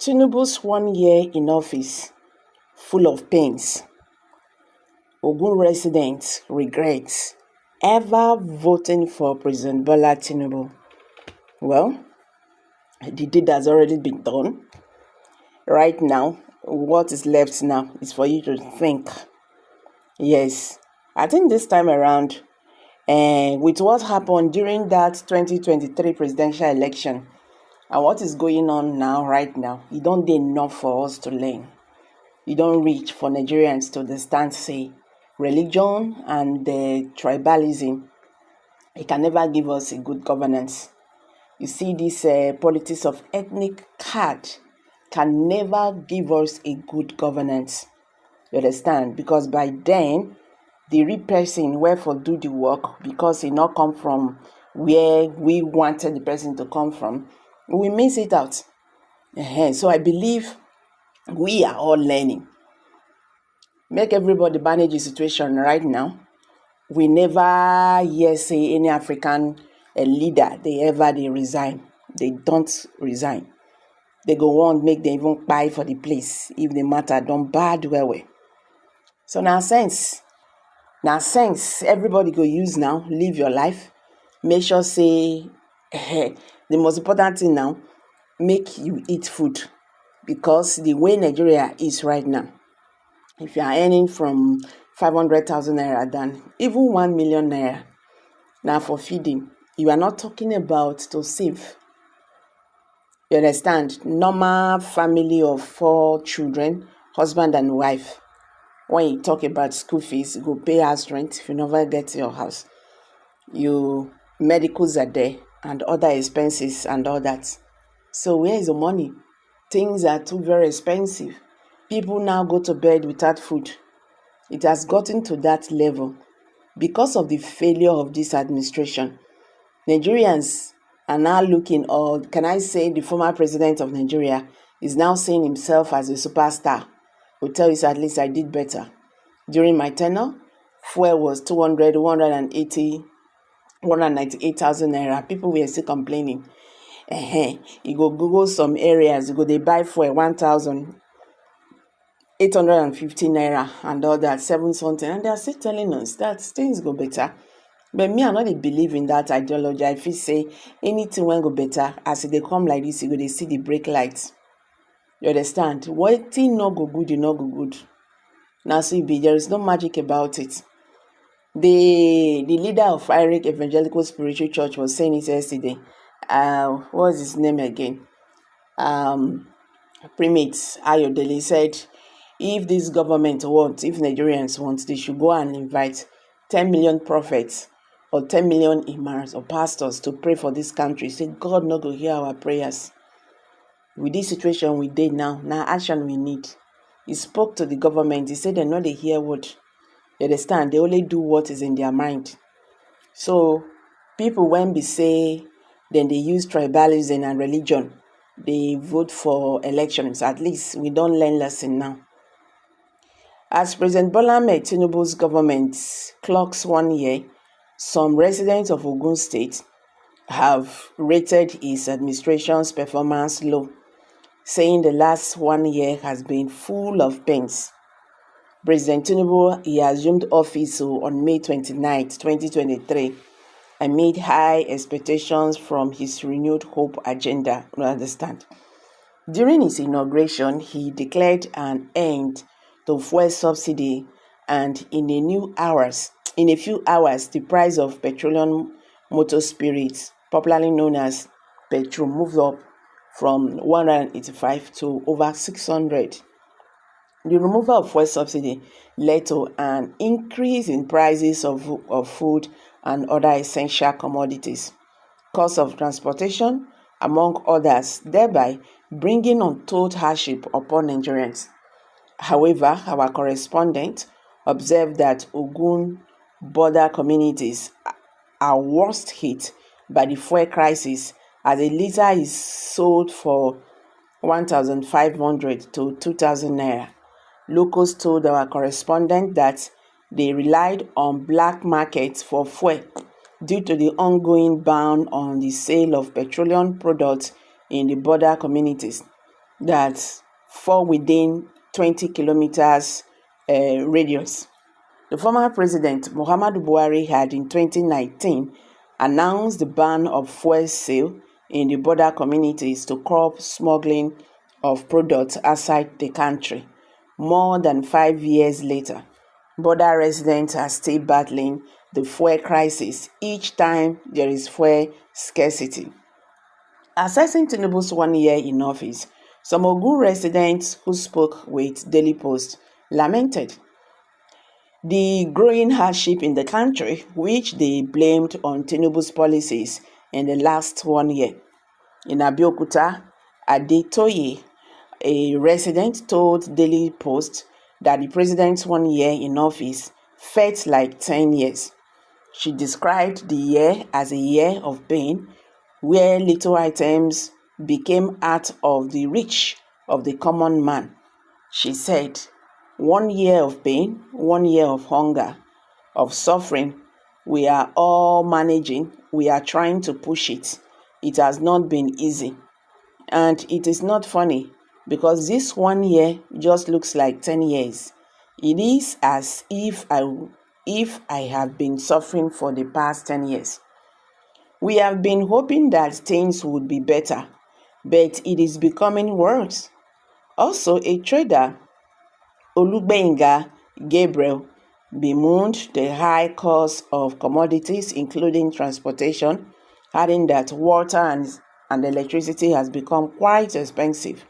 Tinubu's 1 year in office, full of pains. Ogun residents regrets ever voting for President Bola Tinubu. Well, the deed has already been done. Right now, what is left now is for you to think. Yes, I think this time around, with what happened during that 2023 presidential election, and what is going on now, right now, it don't do enough for us to learn. It don't reach for Nigerians to understand, say, religion and tribalism. It can never give us a good governance. You see, this politics of ethnic card can never give us a good governance. You understand? Because by then, the real person where for do the work, because it not come from where we wanted the person to come from, we miss it out. So I believe we are all learning. Make everybody manage the situation right now. We never hear say any African leader they resign. They don't resign. They go on make them even buy for the place if the matter don't bad well. So now sense everybody go use now, live your life. Make sure say the most important thing now, make you eat food, because the way Nigeria is right now, if you are earning from 500,000 naira than even 1 million naira now for feeding, you are not talking about to save. You understand? Normal family of 4 children, husband and wife. When you talk about school fees, you go pay house rent if you never get your house. Your medicals are there and other expenses and all that. So where is the money? Things are too very expensive. People now go to bed without food. It has gotten to that level because of the failure of this administration. Nigerians are now looking, or can I say the former president of Nigeria is now seeing himself as a superstar. Will tell you, at least I did better. During my tenure, fuel was 198,000 naira. People were still complaining. You go Google some areas, you go they buy fuel 1,850 naira and all that, 7 something, and they are still telling us that things go better. But me, I not believe in that ideology. I feel say anything will go better as they come like this, you go they see the brake lights. You understand? What thing not go good, you not go good. Now see, there is no magic about it. The leader of Irish Evangelical Spiritual Church was saying it yesterday. What was his name again? Primate Ayodele said, if this government wants, if Nigerians want, they should go and invite 10 million prophets or 10 million imams or pastors to pray for this country. He said, God not go hear our prayers. With this situation we did now action we need. He spoke to the government. He said they know they hear what. You understand? They only do what is in their mind. So people when we say, then they use tribalism and religion, they vote for elections. At least we don't learn lesson now. As President Bola Tinubu's government clocks 1 year, some residents of Ogun State have rated his administration's performance low, saying the last 1 year has been full of pains. President Tinubu, he assumed office on May 29, 2023, amid high expectations from his renewed hope agenda. You understand? During his inauguration, he declared an end to fuel subsidy, and in a few hours, the price of petroleum motor spirits, popularly known as petrol, moved up from 185 to over 600. The removal of fuel subsidy led to an increase in prices of food and other essential commodities, cost of transportation, among others, thereby bringing untold hardship upon Nigerians. However, our correspondent observed that Ogun border communities are worst hit by the fuel crisis, as a litre is sold for 1,500 to 2,000 naira. Locals told our correspondent that they relied on black markets for fuel due to the ongoing ban on the sale of petroleum products in the border communities. that fall within 20 kilometers radius. The former president, Muhammadu Buhari, had in 2019 announced the ban of fuel sale in the border communities to curb smuggling of products outside the country. More than 5 years later, border residents are still battling the fuel crisis each time there is fuel scarcity. Assessing Tinubu's 1 year in office, some OOO residents who spoke with Daily Post lamented the growing hardship in the country, which they blamed on Tinubu's policies in the last 1 year. In Abeokuta, Adetoye, a resident, told Daily Post that the president's 1 year in office felt like 10 years. She described the year as a year of pain, where little items became out of the reach of the common man. She said, 1 year of pain, 1 year of hunger, of suffering, we are all managing, we are trying to push it. It has not been easy. And it is not funny, because this 1 year just looks like 10 years. It is as if I have been suffering for the past 10 years. We have been hoping that things would be better, but it is becoming worse. Also, a trader, Olugbenga Gabriel, bemoaned the high cost of commodities, including transportation, adding that water and electricity has become quite expensive.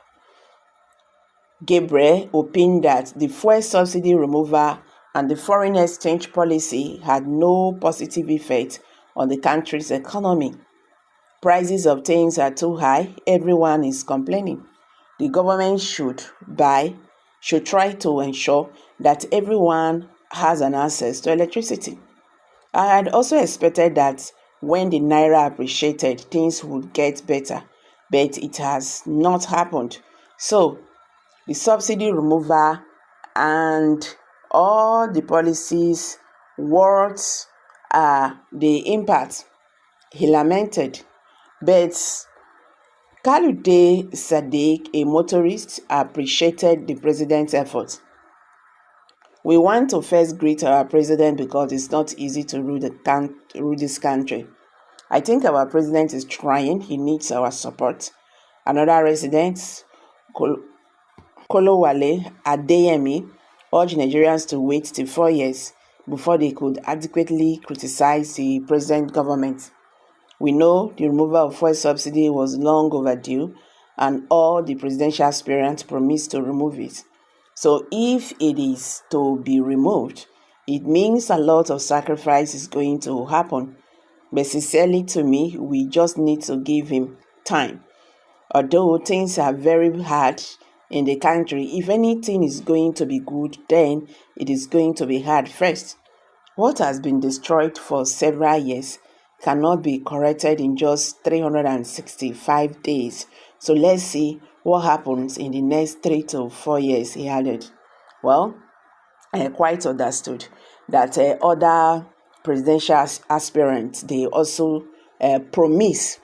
Gabriel opined that the fuel subsidy removal and the foreign exchange policy had no positive effect on the country's economy. Prices of things are too high, everyone is complaining. The government should try to ensure that everyone has an access to electricity. I had also expected that when the naira appreciated, things would get better, but it has not happened. So, the subsidy removal and all the policies, what are the impact? He lamented. But Kalude Sadiq, a motorist, appreciated the president's efforts. We want to first greet our president because it's not easy to rule this country. I think our president is trying. He needs our support. Another resident, Kolowale Adeyemi, urged Nigerians to wait till 4 years before they could adequately criticize the present government. We know the removal of fuel subsidy was long overdue, and all the presidential aspirants promised to remove it. So if it is to be removed, it means a lot of sacrifice is going to happen. But sincerely to me, we just need to give him time. Although things are very hard in the country, if anything is going to be good, then it is going to be hard first. What has been destroyed for several years cannot be corrected in just 365 days. So let's see what happens in the next 3 to 4 years, he added. Well, I quite understood that other presidential aspirants, they also promise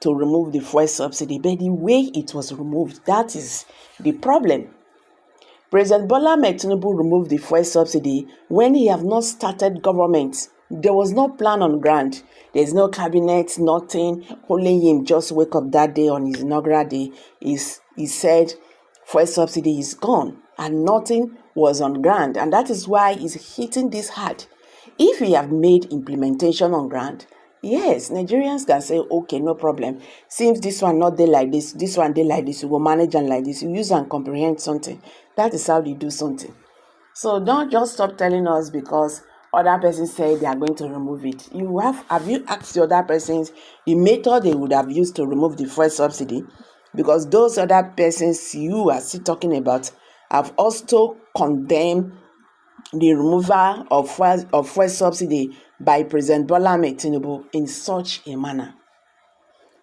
to remove the fuel subsidy, but the way it was removed, that is the problem. President Bola Tinubu removed the fuel subsidy when he have not started government. There was no plan on ground. There's no cabinet, nothing. Only him just wake up that day on his inaugural day. He said fuel subsidy is gone and nothing was on ground. And that is why he's hitting this hard. If he have made implementation on ground, yes, Nigerians can say, okay, no problem. Since this one not there like this one there like this, we will manage and like this. You use and comprehend something. That is how you do something. So don't just stop telling us because other persons say they are going to remove it. Have you asked the other persons the method they would have used to remove the fuel subsidy? Because those other persons you are still talking about have also condemned the removal of fuel subsidy by President Bola Tinubu in such a manner.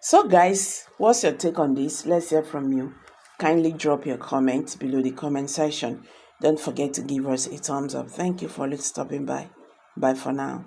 So guys, what's your take on this? Let's hear from you. Kindly drop your comment below the comment section. Don't forget to give us a thumbs up. Thank you for stopping by. Bye for now.